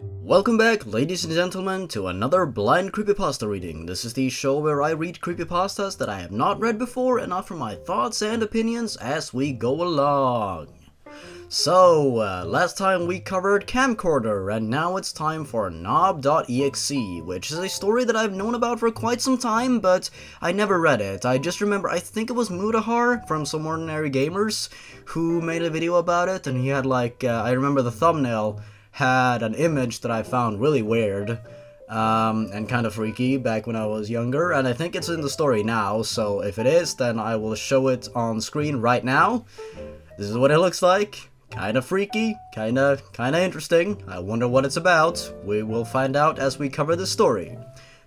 Welcome back, ladies and gentlemen, to another blind creepypasta reading. This is the show where I read creepypastas that I have not read before and offer my thoughts and opinions as we go along. So, last time we covered Camcorder, and now it's time for Knob.exe, which is a story that I've known about for quite some time, but I never read it. I just remember, I think it was Mutahar from Some Ordinary Gamers who made a video about it, and he had like, I remember the thumbnail had an image that I found really weird and kind of freaky back when I was younger, and I think it's in the story now, so if it is, then I will show it on screen right now. This is what it looks like. Kinda freaky, kinda interesting. I wonder what it's about. We will find out as we cover the story.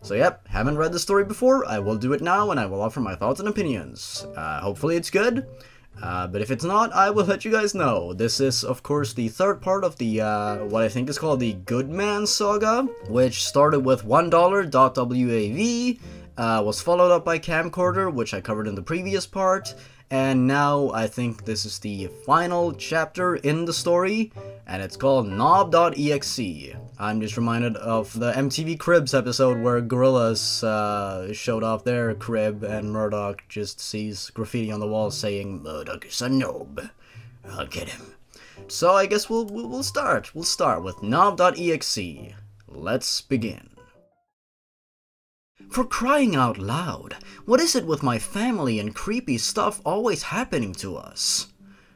So yep, haven't read the story before, I will do it now, and I will offer my thoughts and opinions. Hopefully it's good. But if it's not, I will let you guys know. This is, of course, the third part of the, what I think is called the Goodman Saga, which started with $1.wav, was followed up by Camcorder, which I covered in the previous part, and now I think this is the final chapter in the story, and it's called Knob.exe. I'm just reminded of the MTV Cribs episode where gorillas showed off their crib and Murdoch just sees graffiti on the wall saying, "Murdoch is a knob. I'll get him." So I guess we'll start. We'll start with Knob.exe. Let's begin. For crying out loud, what is it with my family and creepy stuff always happening to us?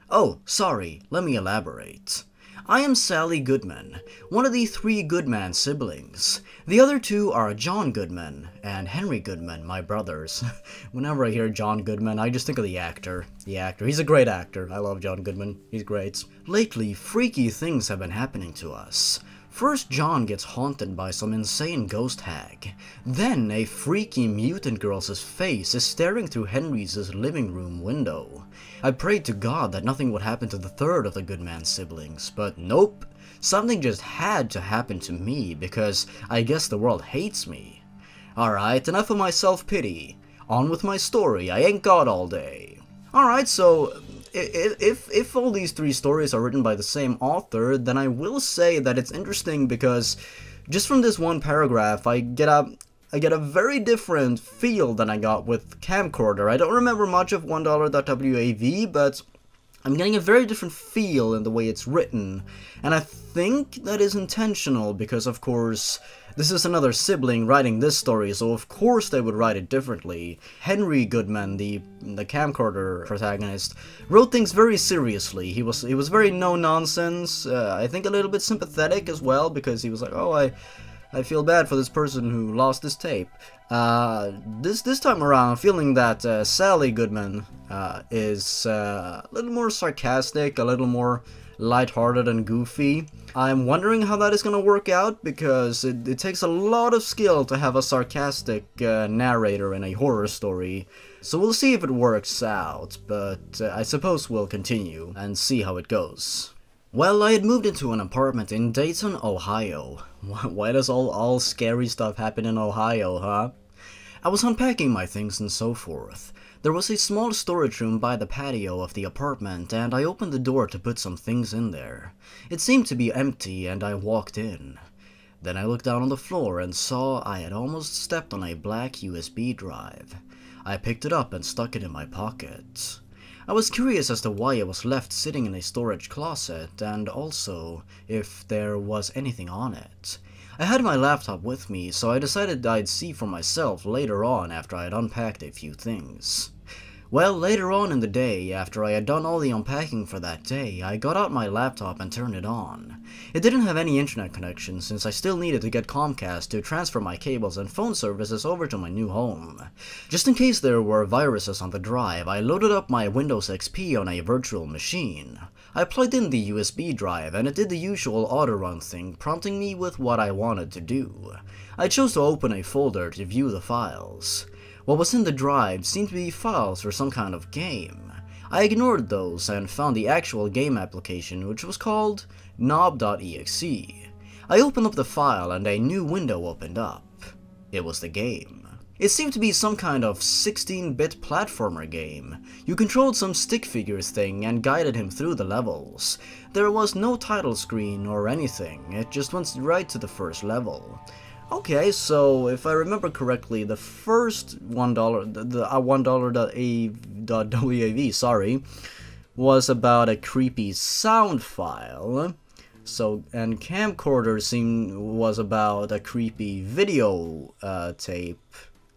Oh, sorry, let me elaborate. I am Sally Goodman, one of the three Goodman siblings. The other two are John Goodman and Henry Goodman, my brothers. Whenever I hear John Goodman, I just think of the actor. He's a great actor. I love John Goodman. He's great. Lately, freaky things have been happening to us. First, John gets haunted by some insane ghost hag. Then, a freaky mutant girl's face is staring through Henry's living room window. I prayed to God that nothing would happen to the third of the Goodman siblings, but nope. Something just had to happen to me because I guess the world hates me. Alright, enough of my self-pity. On with my story, I ain't God all day. Alright, so if all these three stories are written by the same author, then I will say that it's interesting because just from this one paragraph, I get a very different feel than I got with Camcorder. I don't remember much of $1.wav, but I'm getting a very different feel in the way it's written, and I think that is intentional because, of course, this is another sibling writing this story, so of course they would write it differently. Henry Goodman, the Camcorder protagonist, wrote things very seriously. He was very no-nonsense, I think a little bit sympathetic as well, because he was like, oh, I feel bad for this person who lost this tape. This time around, I'm feeling that Sally Goodman is a little more sarcastic, a little more lighthearted and goofy. I'm wondering how that is going to work out because it takes a lot of skill to have a sarcastic narrator in a horror story. So we'll see if it works out, but I suppose we'll continue and see how it goes. Well, I had moved into an apartment in Dayton, Ohio. Why does all scary stuff happen in Ohio, huh? I was unpacking my things and so forth. There was a small storage room by the patio of the apartment, and I opened the door to put some things in there. It seemed to be empty, and I walked in. Then I looked down on the floor and saw I had almost stepped on a black USB drive. I picked it up and stuck it in my pocket. I was curious as to why it was left sitting in a storage closet, and also if there was anything on it. I had my laptop with me, so I decided I'd see for myself later on after I had unpacked a few things. Well, later on in the day, after I had done all the unpacking for that day, I got out my laptop and turned it on. It didn't have any internet connection since I still needed to get Comcast to transfer my cables and phone services over to my new home. Just in case there were viruses on the drive, I loaded up my Windows XP on a virtual machine. I plugged in the USB drive and it did the usual auto-run thing, prompting me with what I wanted to do. I chose to open a folder to view the files. What was in the drive seemed to be files for some kind of game. I ignored those and found the actual game application, which was called Knob.exe. I opened up the file and a new window opened up. It was the game. It seemed to be some kind of 16-bit platformer game. You controlled some stick figures thing and guided him through the levels. There was no title screen or anything, it just went right to the first level. Okay, so if I remember correctly, the first $1, the $1.wav, sorry, was about a creepy sound file. So, and Camcorder was about a creepy video tape.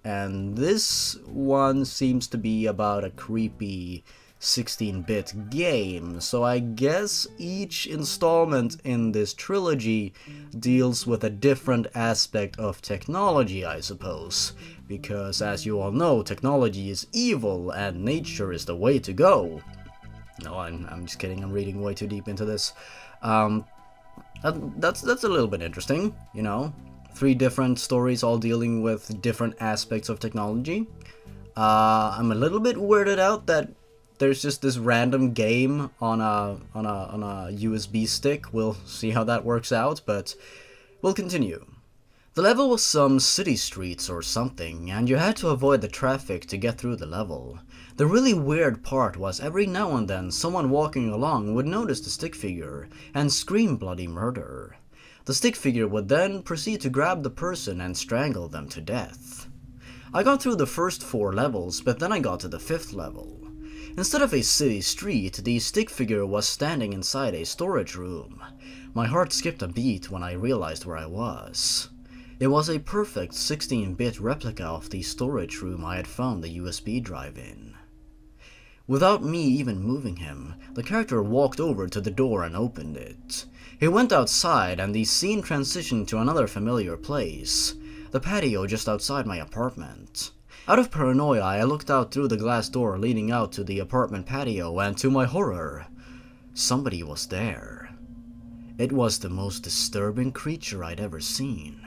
And this one seems to be about a creepy 16-bit game, so I guess each installment in this trilogy deals with a different aspect of technology, I suppose. Because, as you all know, technology is evil and nature is the way to go. No, I'm just kidding, I'm reading way too deep into this. That's a little bit interesting, you know? 3 different stories all dealing with different aspects of technology. I'm a little bit weirded out that there's just this random game on a USB stick. We'll see how that works out, but we'll continue. The level was some city streets or something, and you had to avoid the traffic to get through the level. The really weird part was every now and then someone walking along would notice the stick figure and scream bloody murder. The stick figure would then proceed to grab the person and strangle them to death. I got through the first 4 levels, but then I got to the 5th level. Instead of a city street, the stick figure was standing inside a storage room. My heart skipped a beat when I realized where I was. It was a perfect 16-bit replica of the storage room I had found the USB drive in. Without me even moving him, the character walked over to the door and opened it. He went outside and the scene transitioned to another familiar place, the patio just outside my apartment. Out of paranoia, I looked out through the glass door leading out to the apartment patio, and to my horror, somebody was there. It was the most disturbing creature I'd ever seen.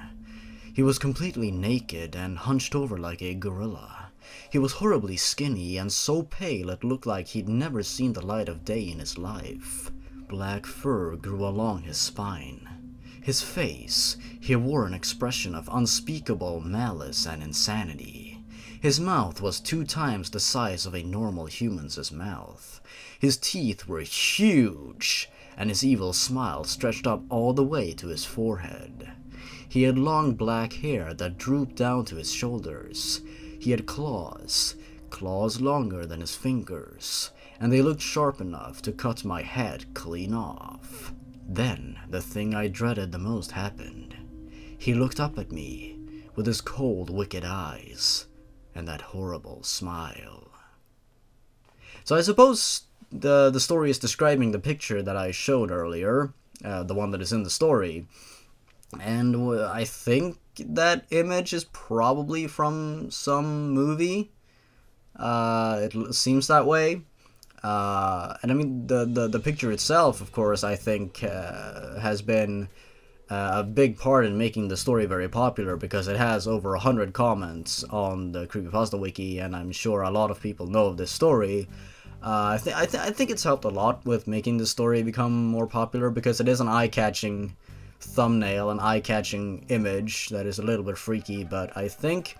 He was completely naked and hunched over like a gorilla. He was horribly skinny and so pale it looked like he'd never seen the light of day in his life. Black fur grew along his spine. His face, he wore an expression of unspeakable malice and insanity. His mouth was 2 times the size of a normal human's mouth. His teeth were huge, and his evil smile stretched up all the way to his forehead. He had long black hair that drooped down to his shoulders. He had claws longer than his fingers, and they looked sharp enough to cut my head clean off. Then, the thing I dreaded the most happened. He looked up at me, with his cold, wicked eyes, and that horrible smile. So I suppose the story is describing the picture that I showed earlier, the one that is in the story, and I think that image is probably from some movie. It seems that way. And I mean, the picture itself, of course, I think has been a big part in making the story very popular, because it has over 100 comments on the Creepypasta wiki, and I'm sure a lot of people know of this story. I think it's helped a lot with making the story become more popular, because it is an eye-catching thumbnail, an eye-catching image that is a little bit freaky, but I think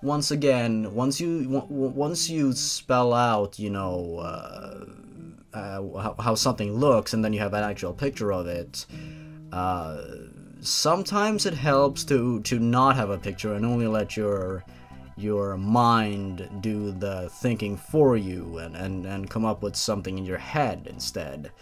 once again, once you spell out, you know, how something looks, and then you have an actual picture of it, sometimes it helps to not have a picture and only let your mind do the thinking for you and come up with something in your head instead.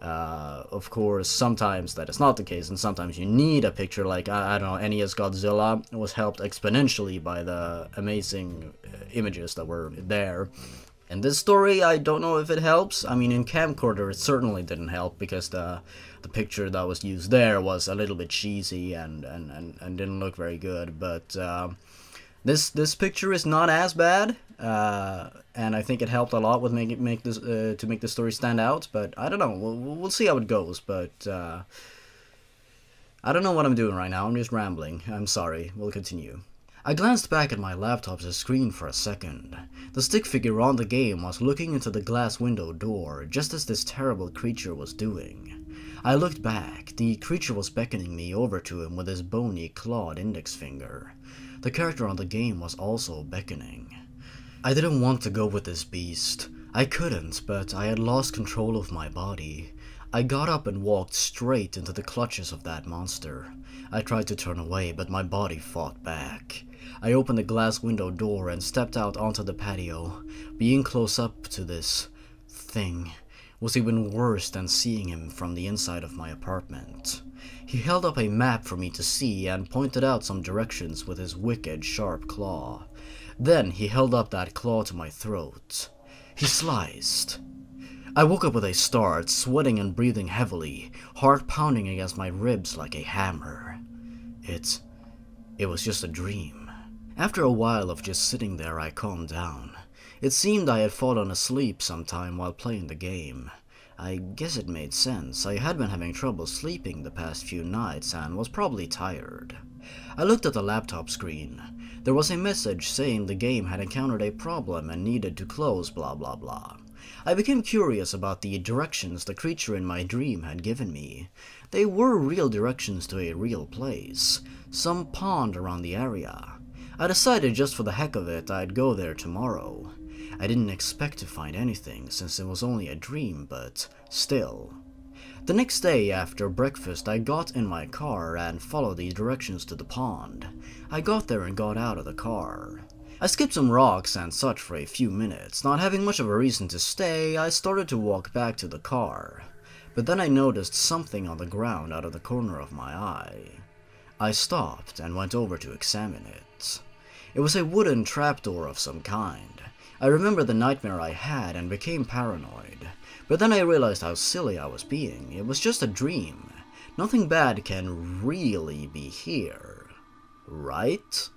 Of course, sometimes that is not the case, and sometimes you need a picture, like, I don't know, NES Godzilla was helped exponentially by the amazing images that were there. In this story, I don't know if it helps. I mean, in Camcorder, it certainly didn't help, because the picture that was used there was a little bit cheesy and didn't look very good, but this picture is not as bad, and I think it helped a lot with to make the story stand out. But I don't know. We'll see how it goes. But I don't know what I'm doing right now. I'm just rambling. I'm sorry. We'll continue. I glanced back at my laptop's screen for a second. The stick figure on the game was looking into the glass window door, just as this terrible creature was doing. I looked back. The creature was beckoning me over to him with his bony, clawed index finger. The character on the game was also beckoning. I didn't want to go with this beast. I couldn't, but I had lost control of my body. I got up and walked straight into the clutches of that monster. I tried to turn away, but my body fought back. I opened the glass window door and stepped out onto the patio. Being close up to this thing was even worse than seeing him from the inside of my apartment. He held up a map for me to see and pointed out some directions with his wicked sharp claw. Then he held up that claw to my throat. He sliced. I woke up with a start, sweating and breathing heavily, heart pounding against my ribs like a hammer. It was just a dream. After a while of just sitting there, I calmed down. It seemed I had fallen asleep sometime while playing the game. I guess it made sense. I had been having trouble sleeping the past few nights and was probably tired. I looked at the laptop screen. There was a message saying the game had encountered a problem and needed to close blah blah blah. I became curious about the directions the creature in my dream had given me. They were real directions to a real place, some pond around the area. I decided just for the heck of it I'd go there tomorrow. I didn't expect to find anything since it was only a dream, but still. The next day after breakfast I got in my car and followed the directions to the pond. I got there and got out of the car. I skipped some rocks and such for a few minutes. Not having much of a reason to stay, I started to walk back to the car. But then I noticed something on the ground out of the corner of my eye. I stopped and went over to examine it. It was a wooden trapdoor of some kind. I remember the nightmare I had and became paranoid. But then I realized how silly I was being. It was just a dream. Nothing bad can really be here. Right?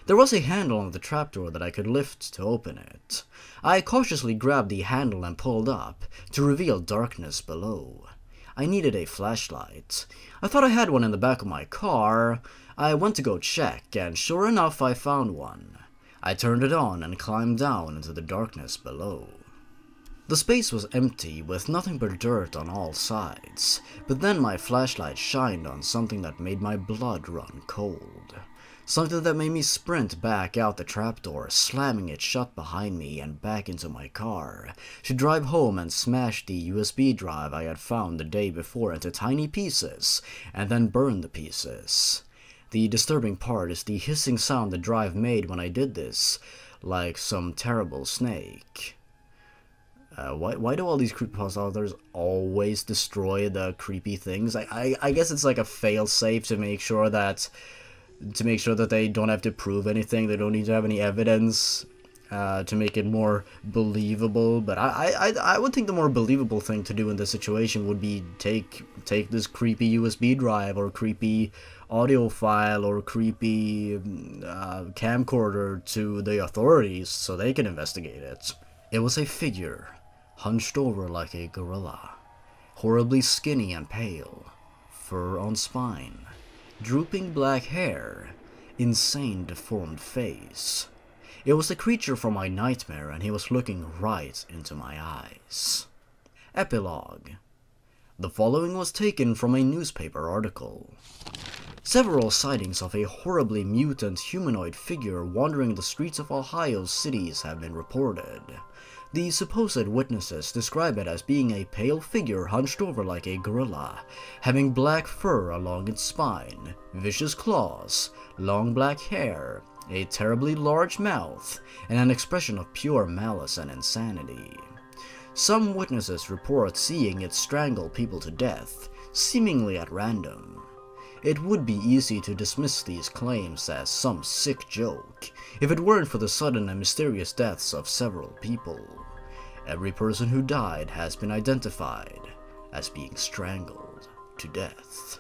There was a handle on the trapdoor that I could lift to open it. I cautiously grabbed the handle and pulled up, to reveal darkness below. I needed a flashlight. I thought I had one in the back of my car. I went to go check, and sure enough I found one. I turned it on and climbed down into the darkness below. The space was empty, with nothing but dirt on all sides, but then my flashlight shined on something that made my blood run cold. Something that made me sprint back out the trapdoor, slamming it shut behind me and back into my car, to drive home and smash the USB drive I had found the day before into tiny pieces, and then burn the pieces. The disturbing part is the hissing sound the drive made when I did this, like some terrible snake. Why do all these creepypasta authors always destroy the creepy things? I guess it's like a fail-safe to make sure that they don't have to prove anything, they don't need to have any evidence to make it more believable. But I would think the more believable thing to do in this situation would be take this creepy USB drive or creepy audio file or creepy camcorder to the authorities so they can investigate it. It was a figure, hunched over like a gorilla, horribly skinny and pale, fur on spine, drooping black hair, insane deformed face. It was the creature from my nightmare, and he was looking right into my eyes. Epilogue. The following was taken from a newspaper article. Several sightings of a horribly mutant humanoid figure wandering the streets of Ohio's cities have been reported. The supposed witnesses describe it as being a pale figure hunched over like a gorilla, having black fur along its spine, vicious claws, long black hair, a terribly large mouth, and an expression of pure malice and insanity. Some witnesses report seeing it strangle people to death, seemingly at random. It would be easy to dismiss these claims as some sick joke, if it weren't for the sudden and mysterious deaths of several people. Every person who died has been identified as being strangled to death.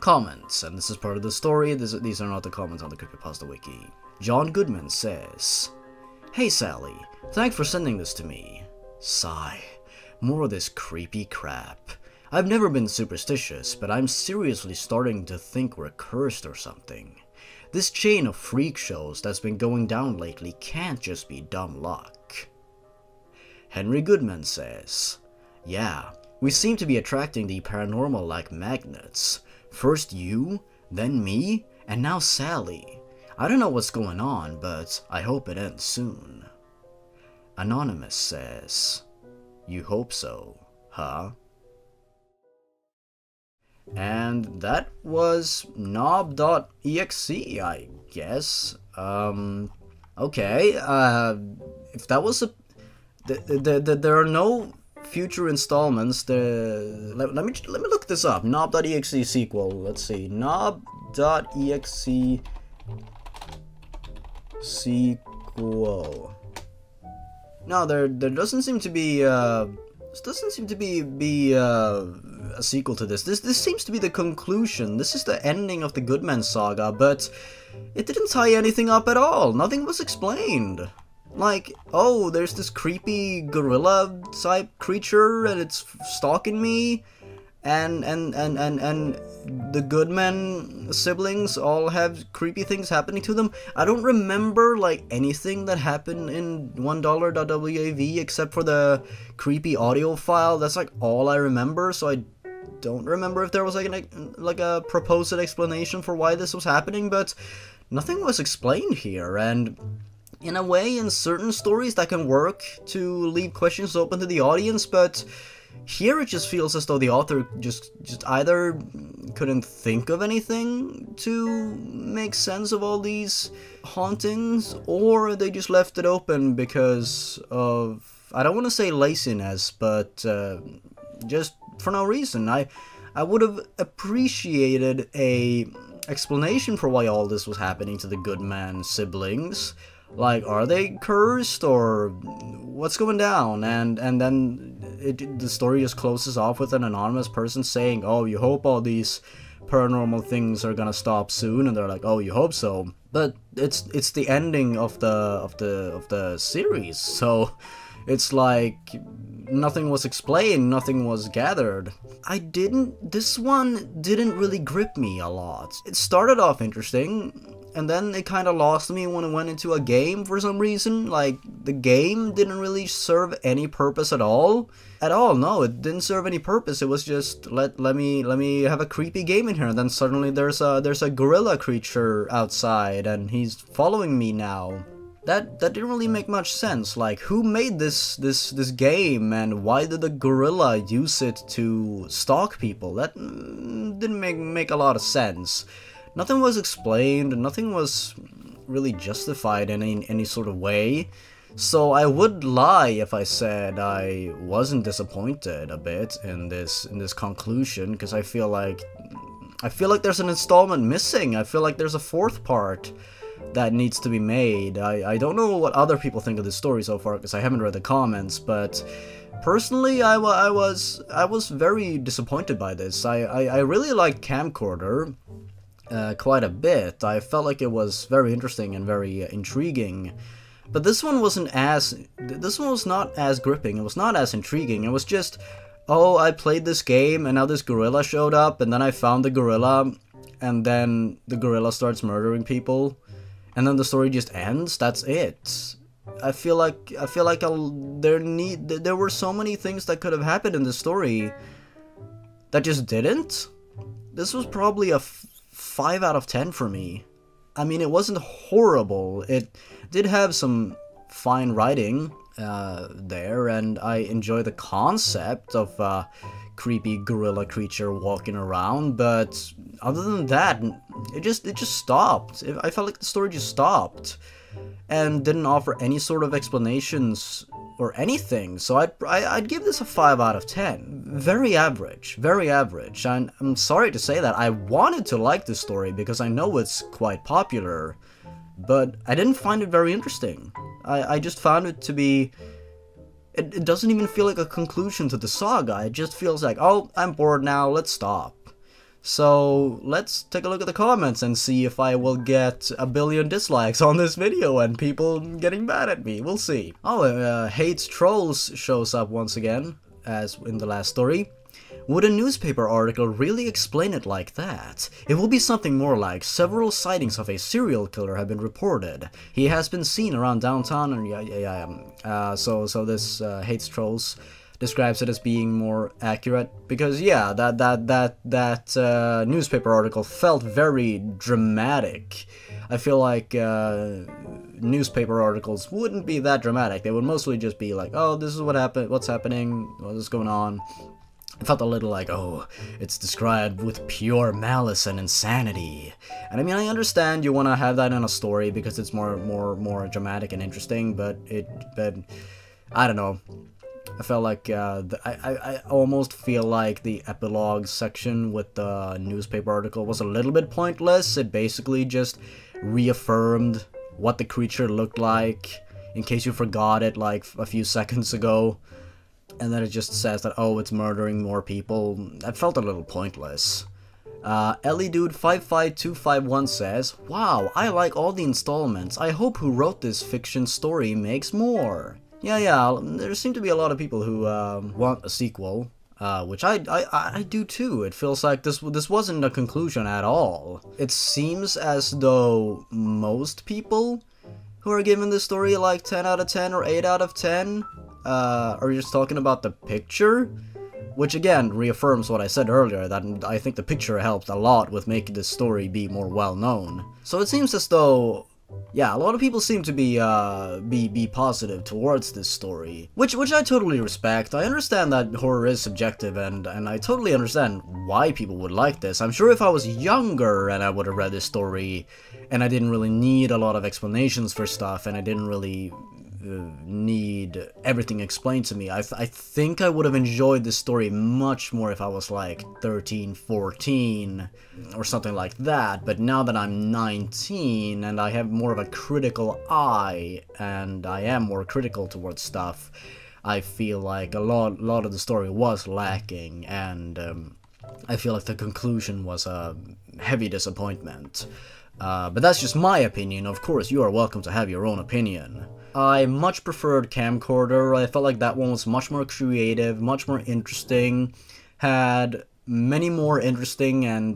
Comments, and this is part of the story, these are not the comments on the Creepypasta wiki. John Goodman says, "Hey Sally, thanks for sending this to me. Sigh, more of this creepy crap. I've never been superstitious, but I'm seriously starting to think we're cursed or something. This chain of freak shows that's been going down lately can't just be dumb luck." Henry Goodman says, "Yeah, we seem to be attracting the paranormal like magnets. First you, then me, and now Sally. I don't know what's going on, but I hope it ends soon. Anonymous says, you hope so, huh? And that was Knob.exe, I guess. Okay, if that was a... there are no future installments. Let me look this up. Knob.exe sequel. Let's see. Knob.exe sequel. No, there doesn't seem to be a sequel to this. This seems to be the conclusion. This is the ending of the Goodman saga, but it didn't tie anything up at all. Nothing was explained. Like, oh, there's this creepy gorilla type creature and it's stalking me, and the Goodman siblings all have creepy things happening to them. I don't remember like anything that happened in $1.wav except for the creepy audio file. That's like all I remember, so I don't remember if there was like a proposed explanation for why this was happening, but nothing was explained here. And in a way, in certain stories that can work to leave questions open to the audience, but here it just feels as though the author just either couldn't think of anything to make sense of all these hauntings, or they just left it open because of, I don't want to say laziness, but just for no reason. I would have appreciated a explanation for why all this was happening to the Goodman siblings. Like, are they cursed, or what's going down? And then the story just closes off with an anonymous person saying, oh, you hope all these paranormal things are gonna stop soon, and they're like, oh, you hope so. But it's the ending of the series, so it's like nothing was explained, nothing was gathered. This one didn't really grip me a lot. It started off interesting, and then it kind of lost me when it went into a game for some reason. Like, the game didn't really serve any purpose at all. No, it didn't serve any purpose. It was just, let me have a creepy game in here, and then suddenly there's a gorilla creature outside, and he's following me now. That didn't really make much sense. Like, who made this game, and why did the gorilla use it to stalk people? That didn't make a lot of sense. Nothing was explained, nothing was really justified in any sort of way. So I would lie if I said I wasn't disappointed a bit in this conclusion, because I feel like there's an installment missing. I feel like there's a fourth part that needs to be made. I don't know what other people think of this story so far, because I haven't read the comments, but personally I was very disappointed by this. I really liked Camcorder quite a bit. I felt like it was very interesting and very intriguing. But this one was not as gripping, it was not as intriguing. It was just, oh, I played this game and now this gorilla showed up, and then I found the gorilla, and then the gorilla starts murdering people, and then the story just ends. That's it. I feel like there were so many things that could have happened in this story that just didn't. This was probably a 5 out of 10 for me. I mean, it wasn't horrible. It did have some fine writing there, and I enjoy the concept of a creepy gorilla creature walking around, but other than that, it just stopped. I felt like the story just stopped and didn't offer any sort of explanations or anything. So I'd give this a 5 out of 10. Very average, very average. And I'm sorry to say that. I wanted to like this story because I know it's quite popular, but I didn't find it very interesting. I just found it to be... It doesn't even feel like a conclusion to the saga. It just feels like, oh, I'm bored now, let's stop. So let's take a look at the comments and see if I will get a billion dislikes on this video and people getting mad at me. We'll see. Oh, Hates Trolls shows up once again, as in the last story. Would a newspaper article really explain it like that? It will be something more like, several sightings of a serial killer have been reported. He has been seen around downtown, and so this Hates Trolls describes it as being more accurate, because yeah, that newspaper article felt very dramatic. I feel like newspaper articles wouldn't be that dramatic. They would mostly just be like, oh, this is what happened, what's happening, what's going on. It felt a little like, oh, it's described with pure malice and insanity. And I mean, I understand you want to have that in a story because it's more dramatic and interesting, but I don't know. I felt like I almost feel like the epilogue section with the newspaper article was a little bit pointless. It basically just reaffirmed what the creature looked like, in case you forgot it like a few seconds ago. And then it just says that, oh, it's murdering more people. That felt a little pointless. EllieDude55251 says, wow, I like all the installments. I hope who wrote this fiction story makes more. Yeah, there seem to be a lot of people who want a sequel, which I do too. It feels like this wasn't a conclusion at all. It seems as though most people who are giving this story like 10 out of 10 or 8 out of 10 are just talking about the picture, which again reaffirms what I said earlier, that I think the picture helped a lot with making this story be more well known. So it seems as though, yeah, a lot of people seem to be positive towards this story, which I totally respect. I understand that horror is subjective, and I totally understand why people would like this. I'm sure if I was younger and I would have read this story, and I didn't really need a lot of explanations for stuff, and I didn't really need everything explained to me, I think I would have enjoyed this story much more if I was like 13, 14 or something like that. But now that I'm 19 and I have more of a critical eye and I am more critical towards stuff, I feel like a lot of the story was lacking, and I feel like the conclusion was a heavy disappointment. But that's just my opinion. Of course, you are welcome to have your own opinion. I much preferred Camcorder. I felt like that one was much more creative, much more interesting, had many more interesting and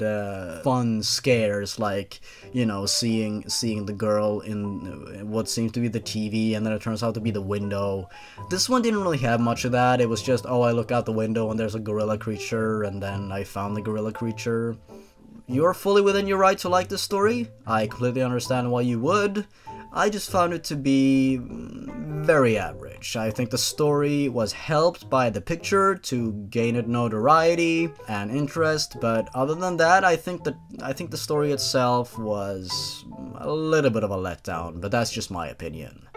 fun scares, like, you know, seeing the girl in what seems to be the TV and then it turns out to be the window. This one didn't really have much of that. It was just, oh, I look out the window and there's a gorilla creature, and then I found the gorilla creature. You're fully within your right to like this story. I completely understand why you would. I just found it to be very average. I think the story was helped by the picture to gain it notoriety and interest, but other than that, I think the story itself was a little bit of a letdown, but that's just my opinion.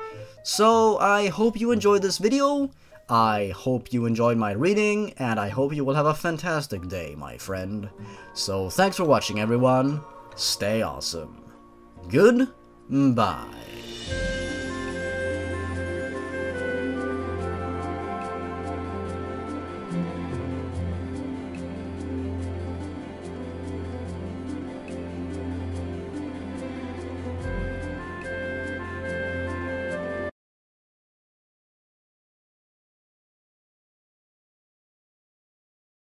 So I hope you enjoyed this video. I hope you enjoyed my reading, and I hope you will have a fantastic day, my friend. So thanks for watching, everyone. Stay awesome. Goodbye.